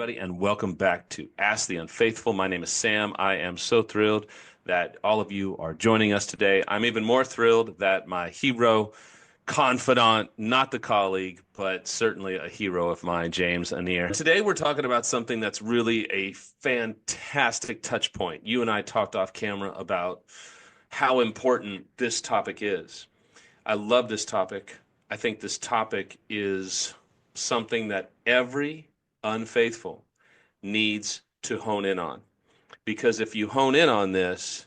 everybody, and welcome back to Ask the Unfaithful. My name is Sam. I am so thrilled that all of you are joining us today. I'm even more thrilled that my hero, confidant, not the colleague, but certainly a hero of mine, James Anir. Today, we're talking about something that's really a fantastic touch point. You and I talked off camera about how important this topic is. I love this topic. I think this topic is something that every unfaithful needs to hone in on. Because if you hone in on this,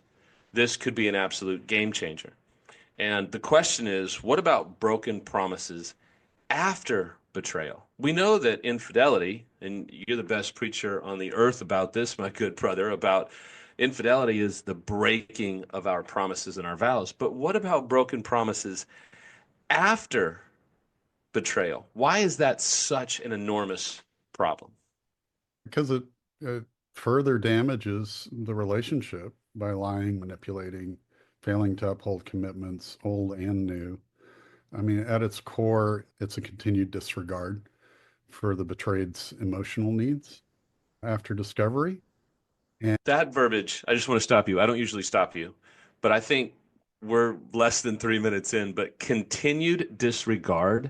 this could be an absolute game changer. And the question is, what about broken promises after betrayal? We know that infidelity, and you're the best preacher on the earth about this, my good brother, about infidelity is the breaking of our promises and our vows. But what about broken promises after betrayal? Why is that such an enormous problem? Because it further damages the relationship by lying, manipulating, failing to uphold commitments, old and new. I mean, at its core, it's a continued disregard for the betrayed's emotional needs after discovery. And That verbiage, I just want to stop you. I don't usually stop you, but I think we're less than 3 minutes in, but continued disregard.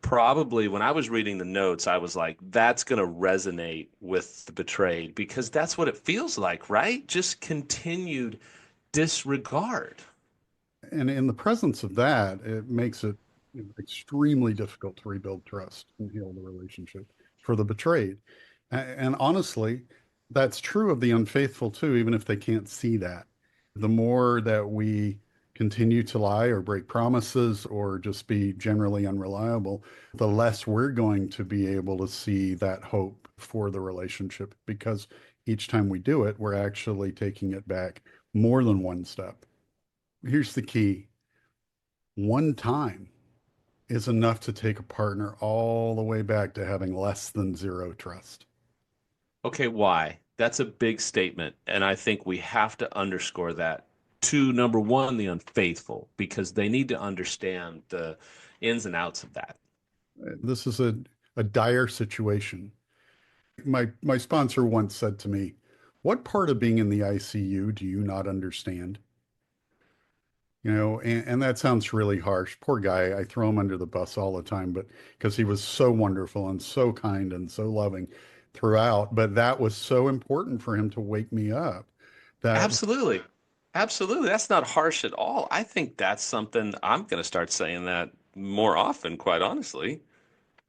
Probably when I was reading the notes, I was like, that's going to resonate with the betrayed because that's what it feels like, right? Just continued disregard. and in the presence of that, it makes it extremely difficult to rebuild trust and heal the relationship for the betrayed. And honestly, that's true of the unfaithful too, even if they can't see that. The more that we continue to lie or break promises or just be generally unreliable, the less we're going to be able to see that hope for the relationship because each time we do it, we're actually taking it back more than one step. Here's the key. One time is enough to take a partner all the way back to having less than zero trust. Okay, why? That's a big statement. And I think we have to underscore that to number one, the unfaithful, because they need to understand the ins and outs of that. This is a dire situation. My sponsor once said to me, "What part of being in the ICU do you not understand?" And that sounds really harsh. Poor guy. I throw him under the bus all the time, but because he was so wonderful and so kind and so loving throughout. But that was so important for him to wake me up that, Absolutely. Absolutely. That's not harsh at all. I think that's something I'm going to start saying that more often, quite honestly.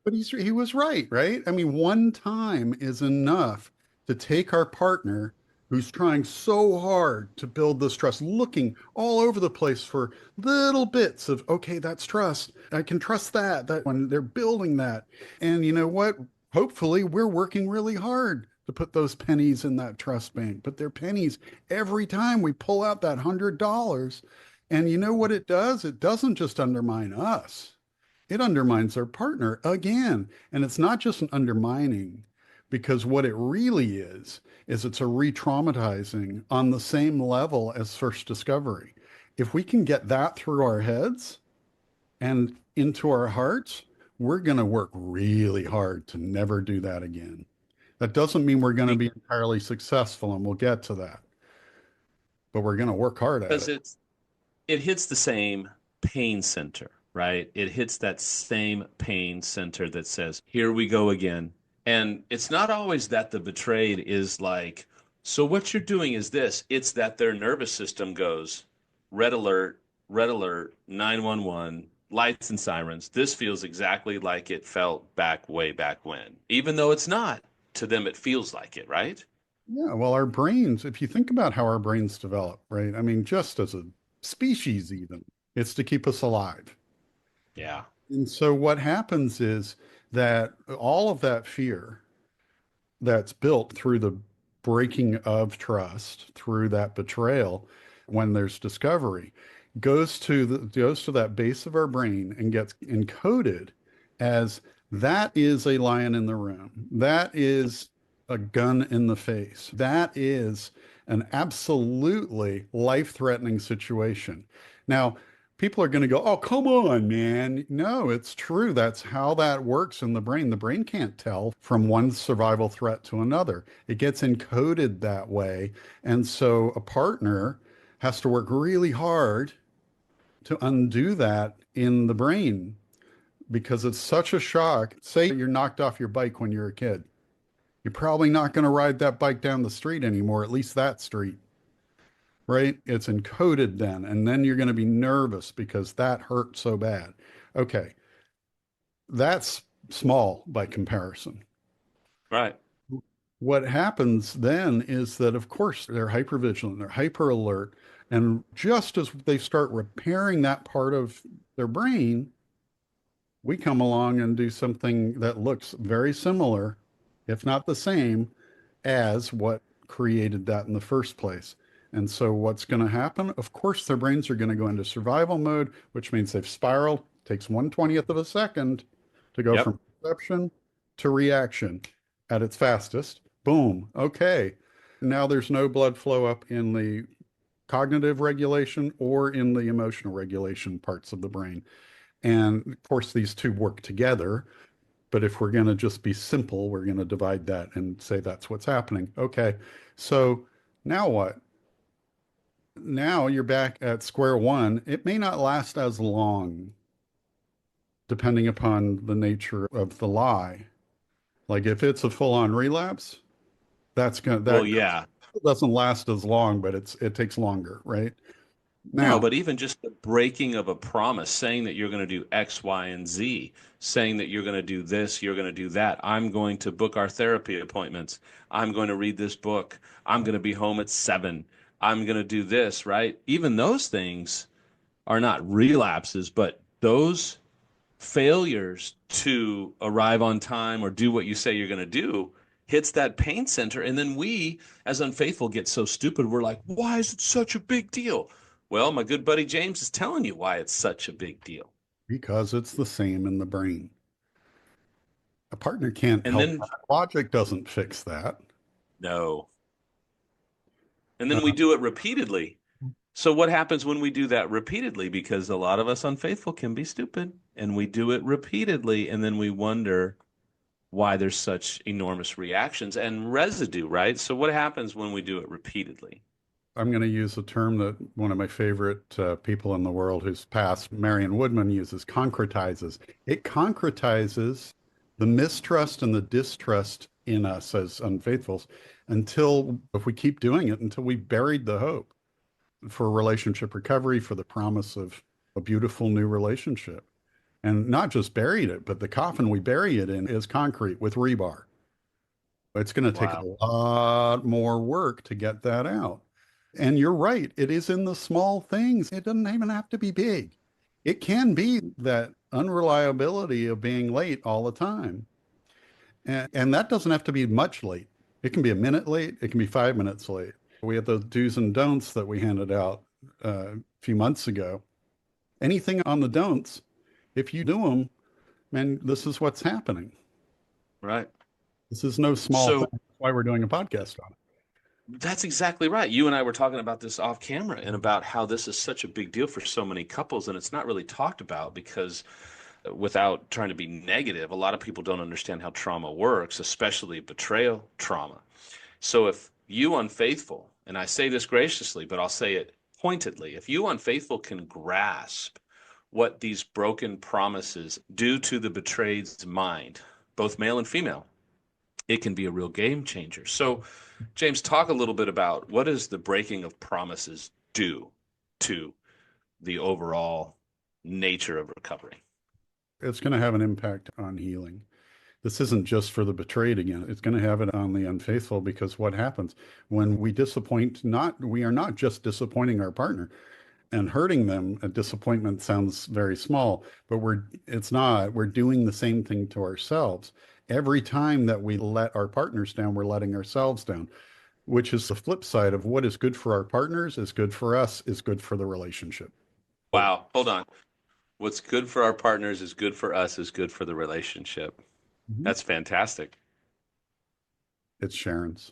but he was right, right? I mean, one time is enough to take our partner who's trying so hard to build this trust, looking all over the place for little bits of, okay, that's trust. I can trust that when they're building that. And you know what? Hopefully, we're working really hard to put those pennies in that trust bank, but they're pennies every time we pull out that $100. And you know what it does? It doesn't just undermine us, it undermines our partner again. And it's not just an undermining, because what it really is it's a re-traumatizing on the same level as first discovery. If we can get that through our heads and into our hearts, we're going to work really hard to never do that again. That doesn't mean we're going to be entirely successful, and we'll get to that, but we're going to work hard at Because it. it hits the same pain center, right? It hits that same pain center that says, here we go again. And it's not always that the betrayed is like, so what you're doing is this. It's that their nervous system goes red alert, 911, lights and sirens. This feels exactly like it felt back way back when. Even though it's not, to them it feels like it, right? Yeah, well, our brains, if you think about how our brains develop, right? I mean, just as a species, even, it's to keep us alive. Yeah. And so what happens is that all of that fear that's built through the breaking of trust, through that betrayal, when there's discovery, goes to that base of our brain and gets encoded as that is a lion in the room. That is a gun in the face. That is an absolutely life-threatening situation. Now, People are going to go, oh, come on, man. No, it's true. That's how that works in the brain. The brain can't tell from one survival threat to another. It gets encoded that way. And so a partner has to work really hard to undo that in the brain because it's such a shock. Say you're knocked off your bike when you're a kid. You're probably not going to ride that bike down the street anymore, at least that street, right? It's encoded then. And then you're going to be nervous because that hurt so bad. Okay, that's small by comparison. Right. What happens then is that, of course, they're hypervigilant, they're hyper alert. And just as they start repairing that part of their brain, we come along and do something that looks very similar, if not the same, as what created that in the first place. And so what's going to happen? Of course, their brains are going to go into survival mode, which means they've spiraled. It takes 1/20th of a second to go Yep. from perception to reaction at its fastest. Boom. Okay. Now there's no blood flow up in the cognitive regulation or in the emotional regulation parts of the brain. And of course, these two work together. But if we're going to just be simple, we're going to divide that and say that's what's happening. Okay. So now what? Now you're back at square one. It may not last as long, depending upon the nature of the lie. Like if it's a full-on relapse, Well, that yeah. doesn't last as long, but it takes longer, right? No, Now, but even just the breaking of a promise, saying that you're going to do X, Y, and Z, saying that you're going to do this, you're going to do that. I'm going to book our therapy appointments. I'm going to read this book. I'm going to be home at 7. I'm going to do this, right? Even those things are not relapses, but those failures to arrive on time or do what you say you're going to do hits that pain center. And then we, as unfaithful, get so stupid. We're like, why is it such a big deal? Well, my good buddy James is telling you why it's such a big deal. because it's the same in the brain. A partner can't And help then, that. Logic doesn't fix that. no. And then we Uh, do it repeatedly. So, what happens when we do that repeatedly? Because a lot of us unfaithful can be stupid, and we do it repeatedly, and then we wonder why there's such enormous reactions and residue, right? So what happens when we do it repeatedly? I'm going to use a term that one of my favorite people in the world who's passed, Marion Woodman, uses, concretizes. It concretizes the mistrust and the distrust in us as unfaithfuls until, if we keep doing it, until we buried the hope for relationship recovery, for the promise of a beautiful new relationship. And not just buried it, but the coffin we bury it in is concrete with rebar. It's going to take Wow. a lot more work to get that out. And you're right, it is in the small things. It doesn't even have to be big. It can be that unreliability of being late all the time. And that doesn't have to be much late. It can be a minute late, it can be 5 minutes late. We have the do's and don'ts that we handed out a few months ago. Anything on the don'ts, if you do them, man, this is what's happening. Right. This is no small thing. So That's why we're doing a podcast on it. that's exactly right. You and I were talking about this off camera and about how this is such a big deal for so many couples, and it's not really talked about because without trying to be negative, a lot of people don't understand how trauma works, especially betrayal trauma. So if you unfaithful, and I say this graciously, but I'll say it pointedly, if you unfaithful can grasp what these broken promises do to the betrayed's mind, both male and female, it can be a real game changer. So, James, talk a little bit about what does the breaking of promises do to the overall nature of recovery? It's going to have an impact on healing. This isn't just for the betrayed again. It's going to have it on the unfaithful because what happens when we disappoint, we are not just disappointing our partner and hurting them. A disappointment sounds very small, but it's not. We're doing the same thing to ourselves. Every time that we let our partners down, we're letting ourselves down, which is the flip side of what is good for our partners is good for us, is good for the relationship. Wow, hold on. What's good for our partners is good for us, is good for the relationship. Mhm. That's fantastic. It's Sharon's.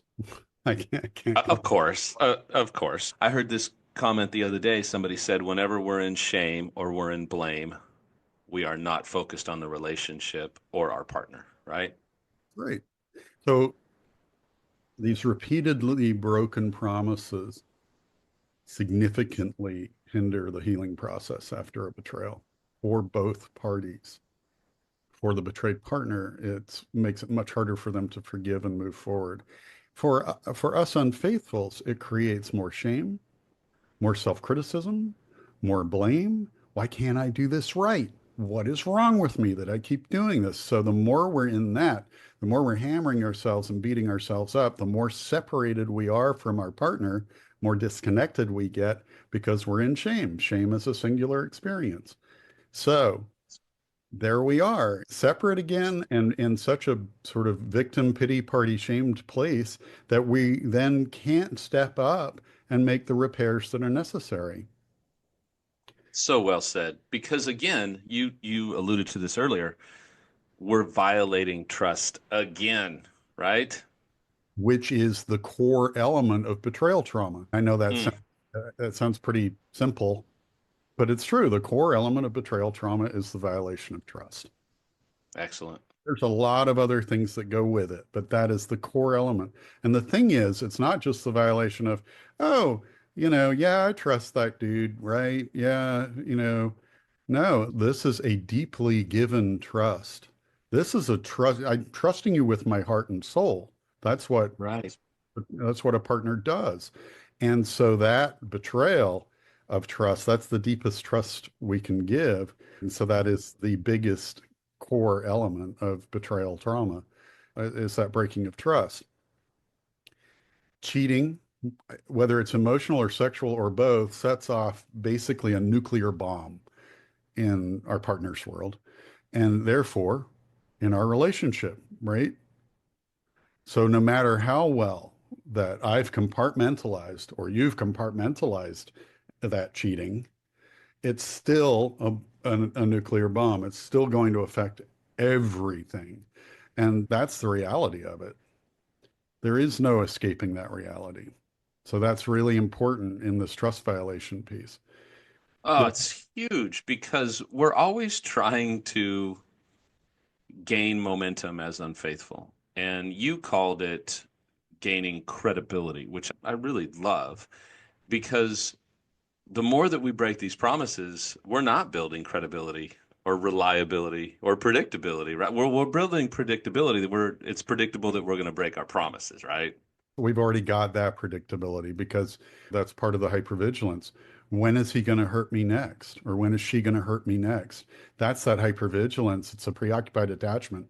I can't go. Of course. Of course. I heard this comment the other day. Somebody said, whenever we're in shame or we're in blame, we are not focused on the relationship or our partner, right? Right. So these repeatedly broken promises significantly hinder the healing process after a betrayal for both parties. For the betrayed partner, it makes it much harder for them to forgive and move forward. For us unfaithfuls, it creates more shame, more self-criticism, more blame. Why can't I do this right? What is wrong with me that I keep doing this? So the more we're in that, the more we're hammering ourselves and beating ourselves up, the more separated we are from our partner, more disconnected we get because we're in shame. Shame is a singular experience. So there we are, separate again and in such a sort of victim pity party shamed place that we then can't step up and make the repairs that are necessary. So well said. Because again, you alluded to this earlier, we're violating trust again, right? Which is the core element of betrayal trauma. I know Mm, that sounds pretty simple, but it's true. The core element of betrayal trauma is the violation of trust. excellent. There's a lot of other things that go with it, but that is the core element. And the thing is, it's not just the violation of, oh, yeah, I trust that dude, right? Yeah, no, this is a deeply given trust. This is a trust. I'm trusting you with my heart and soul. That's what Right. that's what a partner does. And so that betrayal of trust, that's the deepest trust we can give. And so that is the biggest core element of betrayal trauma, is that breaking of trust. Cheating, whether it's emotional or sexual or both, sets off basically a nuclear bomb in our partner's world and therefore in our relationship, right? So no matter how well that I've compartmentalized or you've compartmentalized that cheating, it's still a nuclear bomb. It's still going to affect everything. And that's the reality of it. There is no escaping that reality. So that's really important in this trust violation piece. Oh, it's huge because we're always trying to gain momentum as unfaithful. And you called it gaining credibility, which I really love because the more that we break these promises, we're not building credibility or reliability or predictability, right? We're building predictability that it's predictable that we're going to break our promises, right? We've already got that predictability because that's part of the hypervigilance. When is he going to hurt me next? Or when is she going to hurt me next? That's that hypervigilance. It's a preoccupied attachment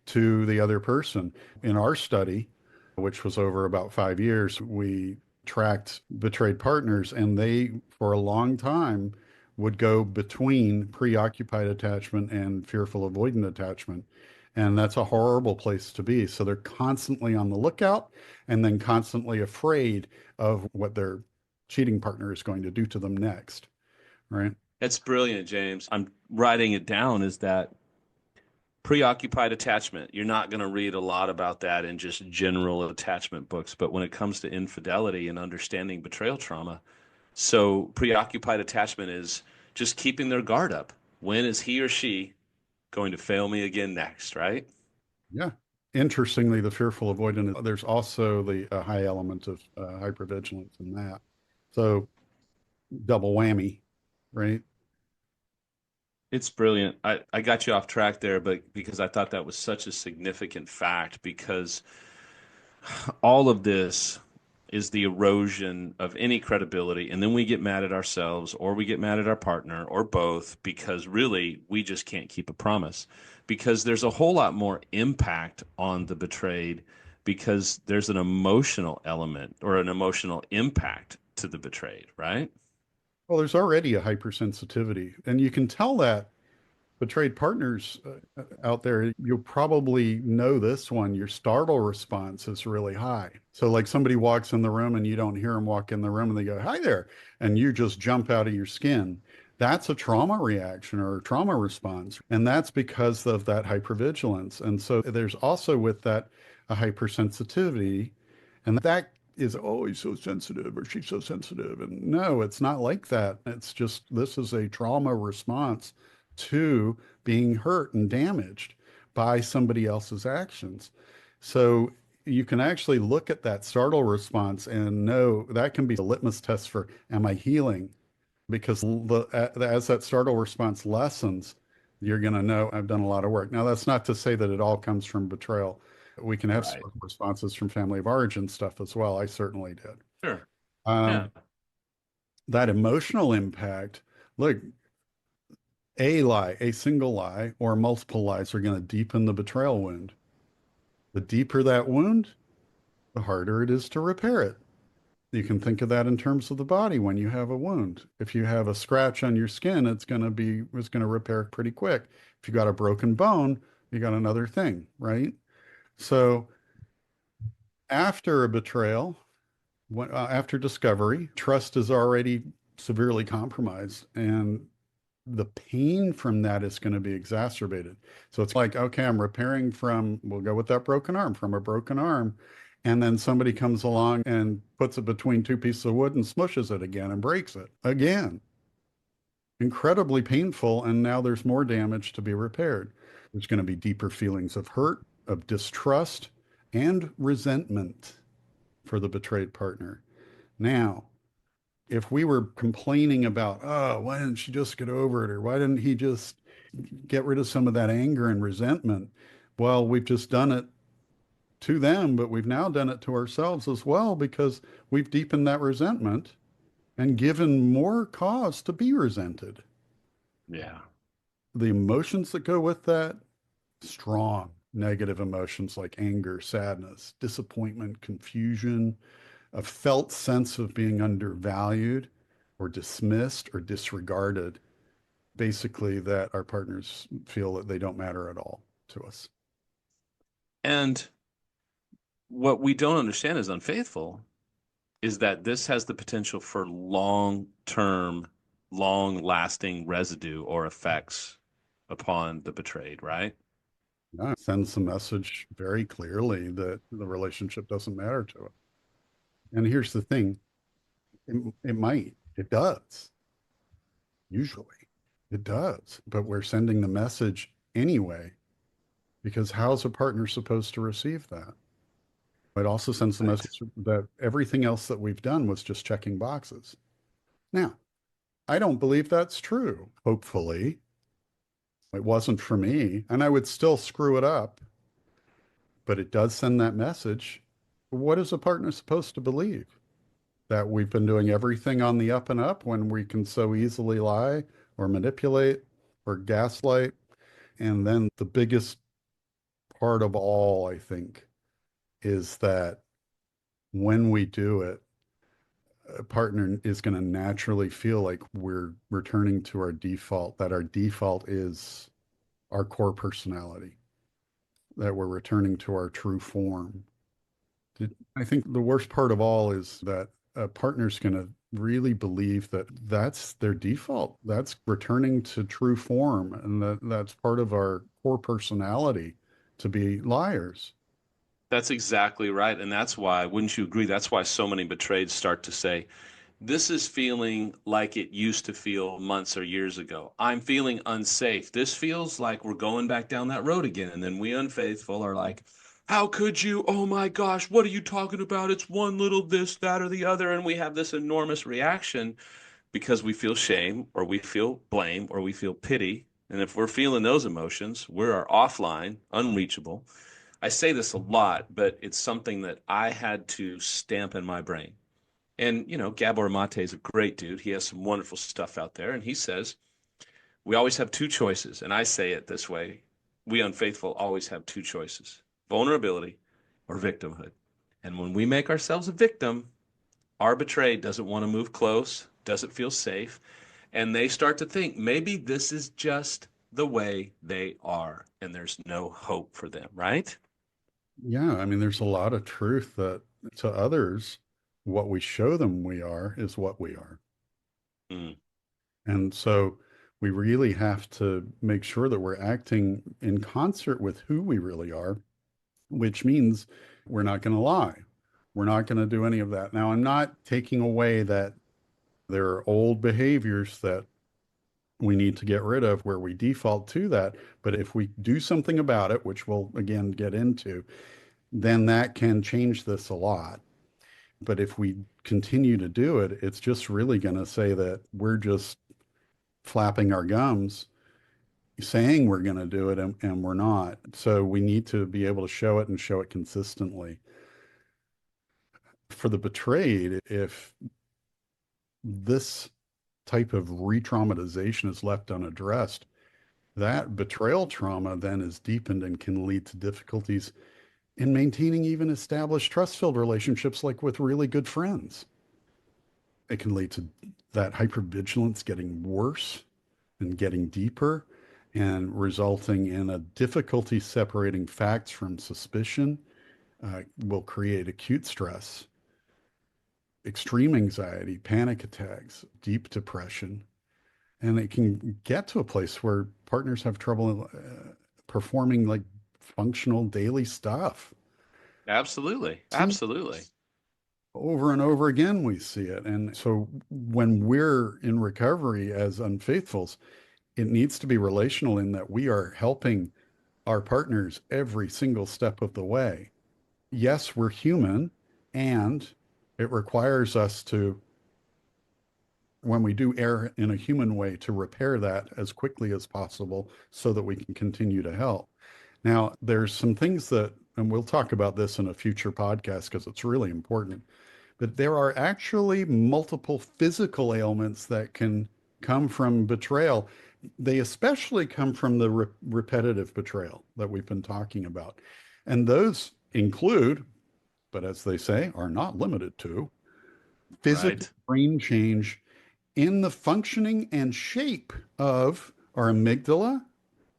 to the other person. In our study, which was over about 5 years, we tracked betrayed partners, and they, for a long time, would go between preoccupied attachment and fearful avoidant attachment. And that's a horrible place to be. So they're constantly on the lookout and then constantly afraid of what their cheating partner is going to do to them next, right? That's brilliant, James. I'm writing it down is that preoccupied attachment. You're not going to read a lot about that in just general attachment books, but when it comes to infidelity and understanding betrayal trauma, so preoccupied attachment is just keeping their guard up. When is he or she going to fail me again next, right? Yeah. Interestingly, the fearful avoidant, there's also the high element of hypervigilance in that. So double whammy, right? It's brilliant. I got you off track there, but because I thought that was such a significant fact, because all of this is the erosion of any credibility. And then we get mad at ourselves or we get mad at our partner or both because really we just can't keep a promise because there's a whole lot more impact on the betrayed because there's an emotional element or an emotional impact to the betrayed, right? Well, there's already a hypersensitivity, and you can tell that betrayed partners out there, you'll probably know this one. Your startle response is really high. So, like somebody walks in the room and you don't hear them walk in the room and they go, "Hi there," and you just jump out of your skin. That's a trauma reaction or a trauma response. And that's because of that hypervigilance. And so, there's also with that a hypersensitivity. And that is, oh, he's so sensitive or she's so sensitive. And no, it's not like that. It's just this is a trauma response to being hurt and damaged by somebody else's actions. So you can actually look at that startle response and know that can be a litmus test for, am I healing? Because as that startle response lessens, you're going to know I've done a lot of work. Now, that's not to say that it all comes from betrayal. We can have Right. responses from family of origin stuff as well. I certainly did. Sure. Yeah. Um, that emotional impact, look, a lie, a single lie, or multiple lies are going to deepen the betrayal wound. The deeper that wound, the harder it is to repair it. You can think of that in terms of the body when you have a wound. If you have a scratch on your skin, it's going to repair pretty quick. If you got a broken bone, you got another thing, right? So after a betrayal, after discovery, trust is already severely compromised, and the pain from that is going to be exacerbated. So it's like, okay, I'm repairing from, we'll go with that broken arm, from a broken arm. And then somebody comes along and puts it between two pieces of wood and smushes it again and breaks it again. Incredibly painful. And now there's more damage to be repaired. There's going to be deeper feelings of hurt, of distrust, and resentment for the betrayed partner. Now, if we were complaining about, oh, why didn't she just get over it? Or why didn't he just get rid of some of that anger and resentment? Well, we've just done it to them, but we've now done it to ourselves as well because we've deepened that resentment and given more cause to be resented. Yeah. The emotions that go with that, strong negative emotions like anger, sadness, disappointment, confusion, a felt sense of being undervalued or dismissed or disregarded, basically that our partners feel that they don't matter at all to us. And what we don't understand is unfaithful is that this has the potential for long-term, long-lasting residue or effects upon the betrayed, right? Yeah, it sends the message very clearly that the relationship doesn't matter to us. And here's the thing, it does, usually. It does, but we're sending the message anyway, because how's a partner supposed to receive that? It also sends the Right. message that everything else that we've done was just checking boxes. Now, I don't believe that's true. Hopefully, it wasn't for me, and I would still screw it up, but it does send that message. What is a partner supposed to believe? That we've been doing everything on the up and up when we can so easily lie or manipulate or gaslight. And then the biggest part of all, I think, is that when we do it, a partner is going to naturally feel like we're returning to our default, that our default is our core personality, that we're returning to our true form. I think the worst part of all is that a partner's going to really believe that that's their default. That's returning to true form, and that's part of our core personality to be liars. That's exactly right. And that's why, wouldn't you agree? That's why so many betrayed start to say, this is feeling like it used to feel months or years ago. I'm feeling unsafe. This feels like we're going back down that road again. And then we unfaithful are like, how could you? Oh my gosh, what are you talking about? It's one little this, that, or the other. And we have this enormous reaction because we feel shame or we feel blame or we feel pity. And if we're feeling those emotions, we're offline, unreachable. I say this a lot, but it's something that I had to stamp in my brain. And, Gabor Mate is a great dude. He has some wonderful stuff out there. And he says, we always have two choices. And I say it this way, we unfaithful always have two choices, vulnerability or victimhood. And when we make ourselves a victim, our betrayed doesn't want to move close, doesn't feel safe. And they start to think maybe this is just the way they are. And there's no hope for them, right? Yeah, I mean, there's a lot of truth that to others, what we show them we are is what we are. Mm, And so we really have to make sure that we're acting in concert with who we really are, which means we're not going to lie. We're not going to do any of that. Now, I'm not taking away that there are old behaviors that we need to get rid of where we default to that. But if we do something about it, which we'll again get into, then that can change this a lot. But if we continue to do it, it's just really going to say that we're just flapping our gums, saying we're going to do it, and we're not. So we need to be able to show it and show it consistently. For the betrayed, if this type of re-traumatization is left unaddressed, that betrayal trauma then is deepened and can lead to difficulties in maintaining even established trust-filled relationships like with really good friends. It can lead to that hypervigilance getting worse and getting deeper and resulting in a difficulty separating facts from suspicion, will create acute stress, extreme anxiety, panic attacks, deep depression. And it can get to a place where partners have trouble performing like functional daily stuff. Absolutely. See, Absolutely. over and over again, we see it. And so when we're in recovery as unfaithfuls, it needs to be relational in that we are helping our partners every single step of the way. Yes, we're human, and it requires us to, when we do err in a human way, to repair that as quickly as possible so that we can continue to help. Now, there's some things that, and we'll talk about this in a future podcast because it's really important, but there are actually multiple physical ailments that can come from betrayal. They especially come from the repetitive betrayal that we've been talking about. And those include, but as they say, are not limited to, physical Right. brain change in the functioning and shape of our amygdala,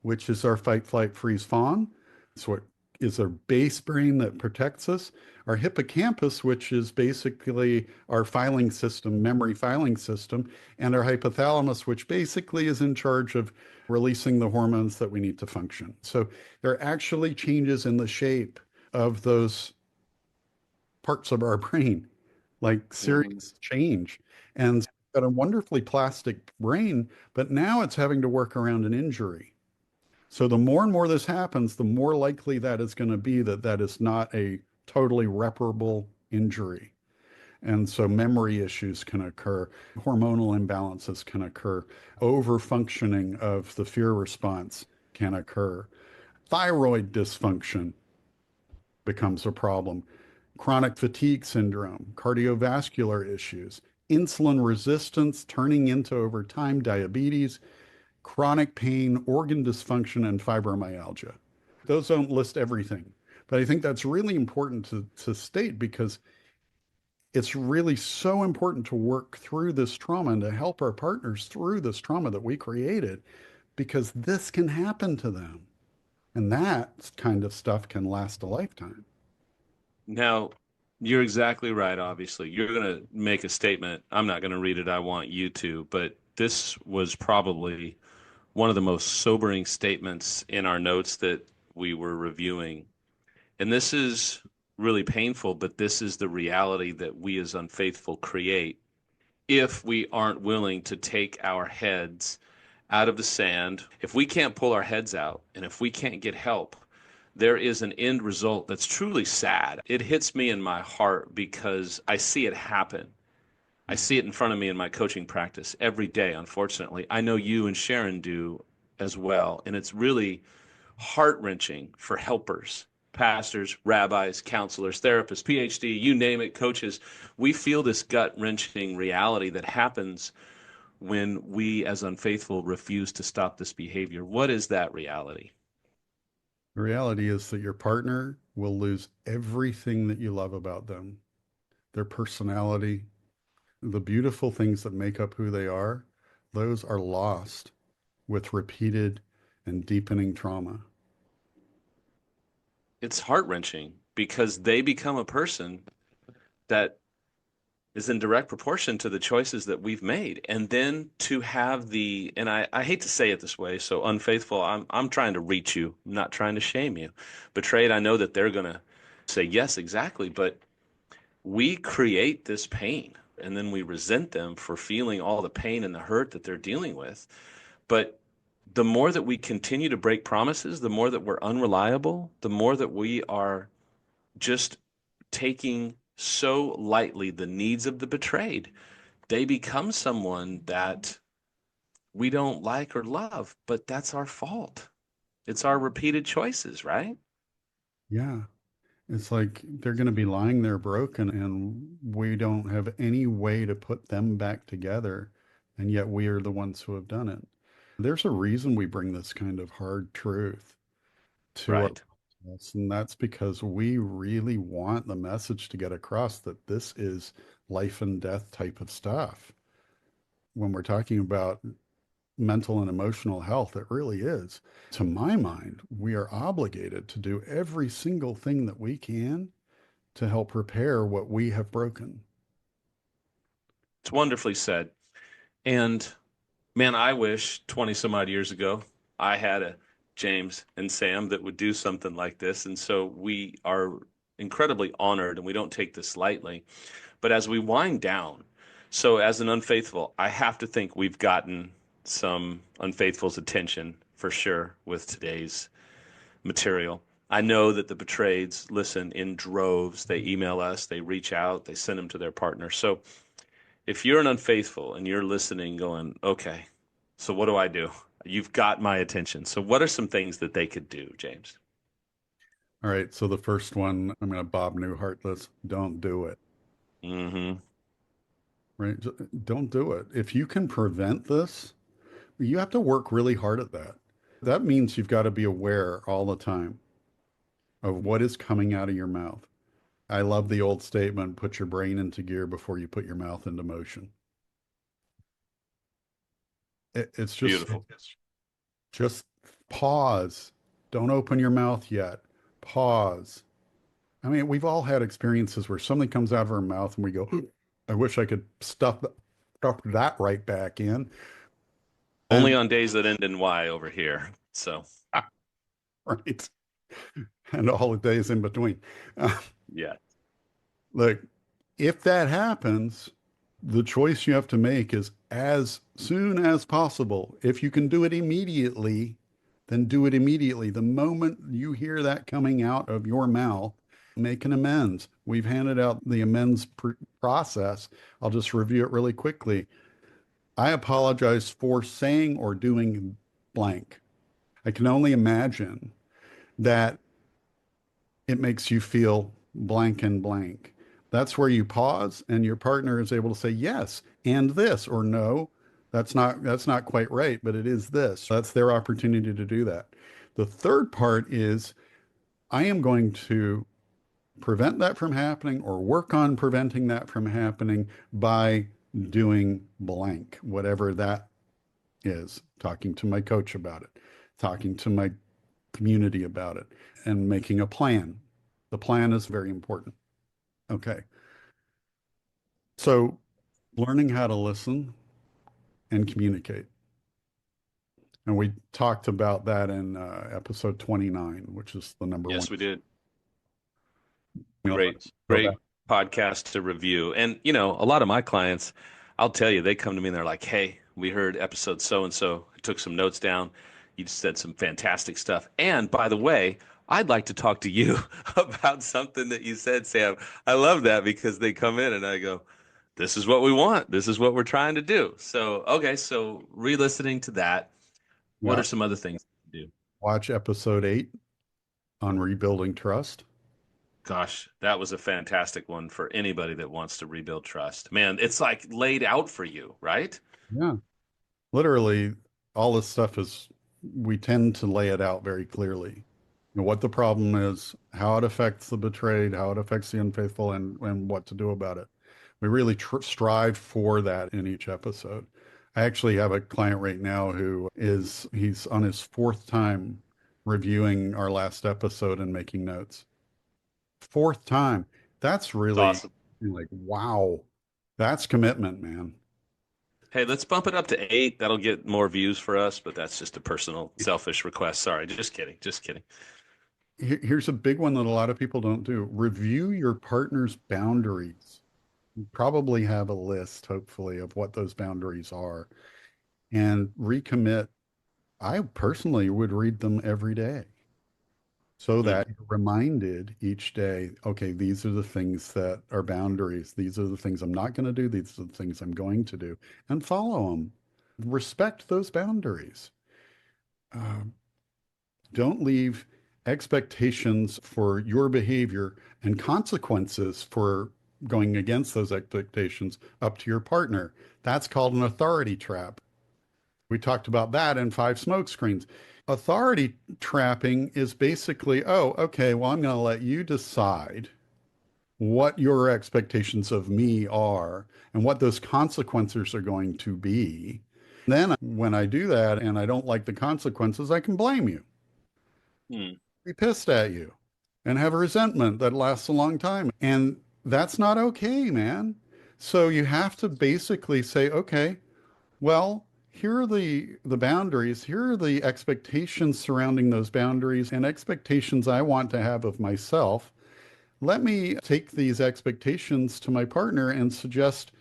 which is our fight, flight, freeze, fawn. It's what is our base brain that protects us. Our hippocampus, which is basically our filing system, memory filing system, and our hypothalamus, which basically is in charge of releasing the hormones that we need to function. So there are actually changes in the shape of those parts of our brain, like Hmm. serious change. And it's got a wonderfully plastic brain, but now it's having to work around an injury. So the more and more this happens, the more likely that is going to be that that is not a totally reparable injury. And so memory issues can occur, hormonal imbalances can occur, overfunctioning of the fear response can occur, thyroid dysfunction becomes a problem, chronic fatigue syndrome, cardiovascular issues, insulin resistance turning into over time diabetes, chronic pain, organ dysfunction, and fibromyalgia. Those don't list everything, but I think that's really important to state because it's really so important to work through this trauma and to help our partners through this trauma that we created because this can happen to them. And that kind of stuff can last a lifetime. Now, you're exactly right, obviously. You're going to make a statement. I'm not going to read it. I want you to. But this was probably one of the most sobering statements in our notes that we were reviewing. And this is really painful, but this is the reality that we as unfaithful create if we aren't willing to take our heads out of the sand. If we can't pull our heads out and if we can't get help, there is an end result that's truly sad. It hits me in my heart because I see it happen. I see it in front of me in my coaching practice every day, unfortunately. I know you and Sharon do as well. And it's really heart-wrenching for helpers, pastors, rabbis, counselors, therapists, PhD, you name it, coaches. We feel this gut-wrenching reality that happens when we as unfaithful refuse to stop this behavior. What is that reality? The reality is that your partner will lose everything that you love about them, their personality, the beautiful things that make up who they are. Those are lost with repeated and deepening trauma. It's heart-wrenching because they become a person that is in direct proportion to the choices that we've made. And then to have the, and I hate to say it this way, so unfaithful, I'm trying to reach you, I'm not trying to shame you. Betrayed, I know that they're gonna say yes, exactly, but we create this pain and then we resent them for feeling all the pain and the hurt that they're dealing with. But the more that we continue to break promises, the more that we're unreliable, the more that we are just taking so lightly the needs of the betrayed, they become someone that we don't like or love, but that's our fault. It's our repeated choices, right? Yeah. It's like they're going to be lying there broken, and we don't have any way to put them back together. And yet we are the ones who have done it. There's a reason we bring this kind of hard truth to our Right. process, and that's because we really want the message to get across that this is life and death type of stuff. When we're talking about mental and emotional health, it really is. To my mind, we are obligated to do every single thing that we can to help repair what we have broken. It's wonderfully said. And man, I wish 20 some odd years ago I had a James and Sam that would do something like this. And so we are incredibly honored and we don't take this lightly. But as we wind down, so as an unfaithful, I have to think we've gotten some unfaithful's attention for sure with today's material. I know that the betrayeds listen in droves. They email us, they reach out, they send them to their partner. So if you're an unfaithful and you're listening, going, okay, so what do I do? You've got my attention. So what are some things that they could do, James? All right, so the first one, I'm going to Bob Newhart this. Don't do it. Hmm. Right? Don't do it. If you can prevent this, you have to work really hard at that. That means you've got to be aware all the time of what is coming out of your mouth. I love the old statement, put your brain into gear before you put your mouth into motion. It's Beautiful. just pause. Don't open your mouth yet. Pause. I mean, we've all had experiences where something comes out of our mouth and we go, I wish I could stuff that right back in. Only And on days that end in Y over here. So, right. And all the days in between. Uh, yeah. Look, if that happens, the choice you have to make is as soon as possible. If you can do it immediately, then do it immediately. The moment you hear that coming out of your mouth, make an amends. We've handed out the amends process. I'll just review it really quickly. I apologize for saying or doing blank. I can only imagine that it makes you feel blank and blank. That's where you pause and your partner is able to say yes and this or no, that's not quite right, but it is this. That's their opportunity to do that. The third part is I am going to prevent that from happening or work on preventing that from happening by doing blank, whatever that is, talking to my coach about it, talking to my community about it, and making a plan. The plan is very important. Okay. So learning how to listen and communicate. And we talked about that in episode 29, which is the number one. Yes, we did. You know, Great, go back. great podcast to review. And, a lot of my clients, I'll tell you, they come to me and they're like, hey, we heard episode so and so. I took some notes down. You just said some fantastic stuff. And by the way, I'd like to talk to you about something that you said, Sam. I love that because they come in and I go, this is what we want. This is what we're trying to do. So, okay, so re-listening to that, what Yeah. are some other things to do? Watch episode 8 on rebuilding trust. Gosh, that was a fantastic one for anybody that wants to rebuild trust. Man, it's like laid out for you, right? Yeah. Literally, all this stuff is, we tend to lay it out very clearly. What the problem is, how it affects the betrayed, how it affects the unfaithful, and what to do about it. We really strive for that in each episode. I actually have a client right now he's on his fourth time reviewing our last episode and making notes. Fourth time. That's It's really awesome. like, wow, that's commitment, man. Hey, let's bump it up to 8. That'll get more views for us, but that's just a personal, selfish request. Sorry, just kidding. Just kidding. Here's a big one that a lot of people don't do. Review your partner's boundaries. You probably have a list, hopefully, of what those boundaries are and recommit. I personally would read them every day so Hmm. that you're reminded each day, okay, these are the things that are boundaries. These are the things I'm not going to do. These are the things I'm going to do, and follow them. Respect those boundaries. Uh, don't leave expectations for your behavior and consequences for going against those expectations up to your partner. That's called an authority trap. We talked about that in Five Smoke Screens. Authority trapping is basically, oh, okay, well, I'm going to let you decide what your expectations of me are and what those consequences are going to be. Then when I do that and I don't like the consequences, I can blame you, Hmm. be pissed at you, and have a resentment that lasts a long time. And that's not okay, man. So you have to basically say, okay, well, here are the boundaries. Here are the expectations surrounding those boundaries and expectations I want to have of myself. Let me take these expectations to my partner and suggest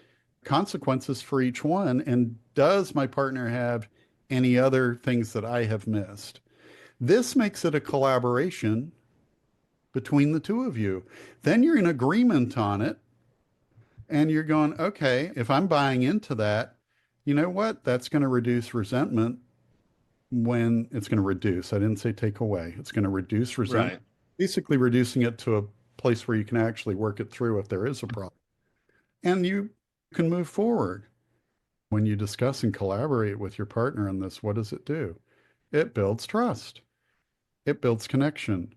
consequences for each one. And does my partner have any other things that I have missed? This makes it a collaboration between the two of you. Then you're in agreement on it and you're going, okay, if I'm buying into that, you know what? That's going to reduce resentment when it's going to reduce. I didn't say take away. It's going to reduce resentment, Right. basically reducing it to a place where you can actually work it through if there is a problem. And you can move forward. When you discuss and collaborate with your partner on this, what does it do? It builds trust. It builds connection.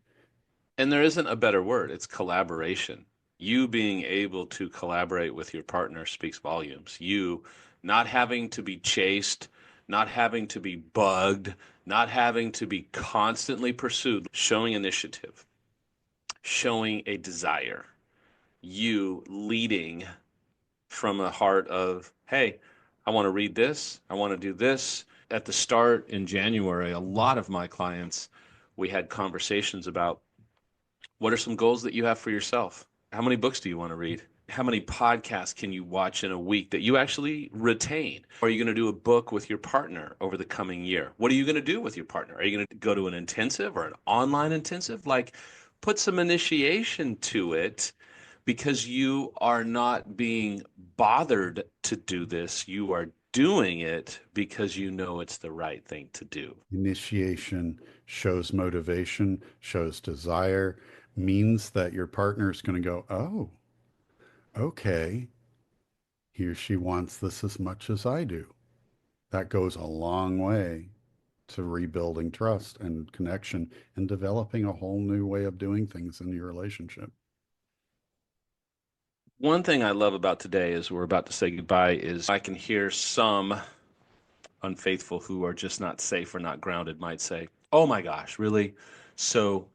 And there isn't a better word. It's collaboration. You being able to collaborate with your partner speaks volumes. You not having to be chased, not having to be bugged, not having to be constantly pursued, showing initiative, showing a desire, you leading from a heart of, hey, I want to read this, I want to do this. At the start in January, a lot of my clients, we had conversations about what are some goals that you have for yourself? How many books do you want to read? How many podcasts can you watch in a week that you actually retain? Are you going to do a book with your partner over the coming year? What are you going to do with your partner? Are you going to go to an intensive or an online intensive? Like, put some initiation to it because you are not being bothered to do this. You are doing it because you know it's the right thing to do. Initiation shows motivation, shows desire, means that your partner is going to go, oh, okay, he or she wants this as much as I do. That goes a long way to rebuilding trust and connection and developing a whole new way of doing things in your relationship. One thing I love about today is we're about to say goodbye is I can hear some unfaithful who are just not safe or not grounded might say, "Oh my gosh, really?" So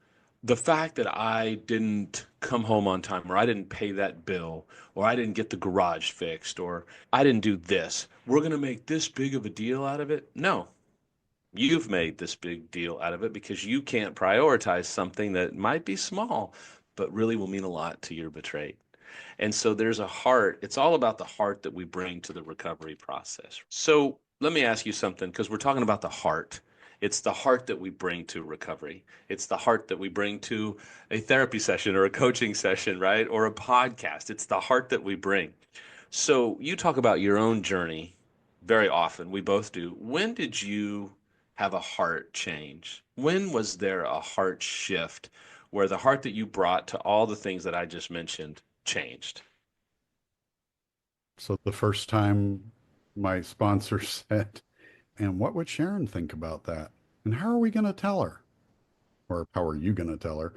the fact that I didn't come home on time or I didn't pay that bill or I didn't get the garage fixed or I didn't do this, we're going to make this big of a deal out of it? No. You've made this big deal out of it because you can't prioritize something that might be small, but really will mean a lot to your betrayed. And so there's a heart. It's all about the heart that we bring to the recovery process. So let me ask you something because we're talking about the heart. It's the heart that we bring to recovery. It's the heart that we bring to a therapy session or a coaching session, right? Or a podcast. It's the heart that we bring. So you talk about your own journey very often. We both do. When did you have a heart change? When was there a heart shift where the heart that you brought to all the things that I just mentioned changed? So the first time my sponsor said, and what would Sharon think about that? And how are we going to tell her? Or how are you going to tell her?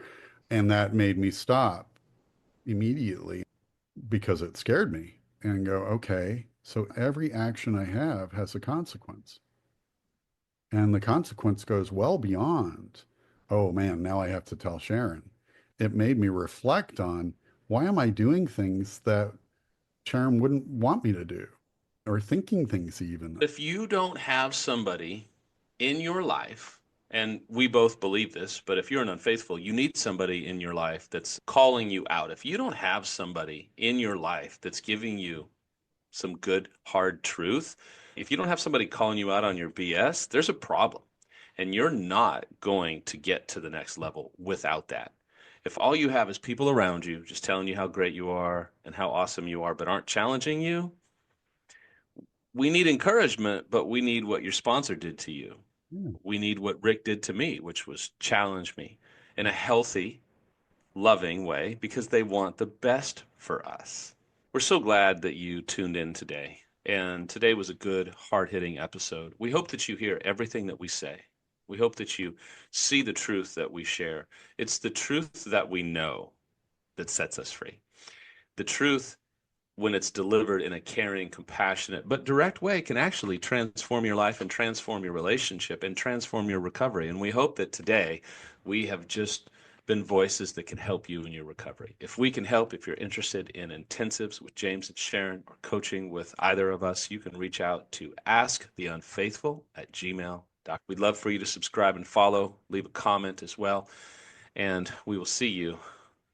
And that made me stop immediately because it scared me and go, okay, so every action I have has a consequence. And the consequence goes well beyond, oh man, now I have to tell Sharon. It made me reflect on why am I doing things that Sharon wouldn't want me to do or thinking things even. If you don't have somebody in your life And we both believe this, but if you're an unfaithful, you need somebody in your life that's calling you out. If you don't have somebody in your life that's giving you some good, hard truth, if you don't have somebody calling you out on your BS, there's a problem. And you're not going to get to the next level without that. If all you have is people around you just telling you how great you are and how awesome you are, but aren't challenging you, we need encouragement, but we need what your sponsor did to you. Yeah. We need what Rick did to me, which was challenge me in a healthy, loving way because they want the best for us. We're so glad that you tuned in today. And today was a good, hard hitting episode. We hope that you hear everything that we say. We hope that you see the truth that we share. It's the truth that we know that sets us free. The truth, when it's delivered in a caring, compassionate, but direct way, can actually transform your life and transform your relationship and transform your recovery. And we hope that today we have just been voices that can help you in your recovery. If we can help, if you're interested in intensives with James and Sharon or coaching with either of us, you can reach out to asktheunfaithful@gmail.com. We'd love for you to subscribe and follow, leave a comment as well. And we will see you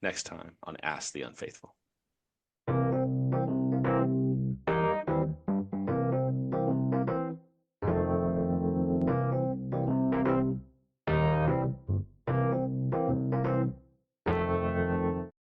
next time on Ask the Unfaithful.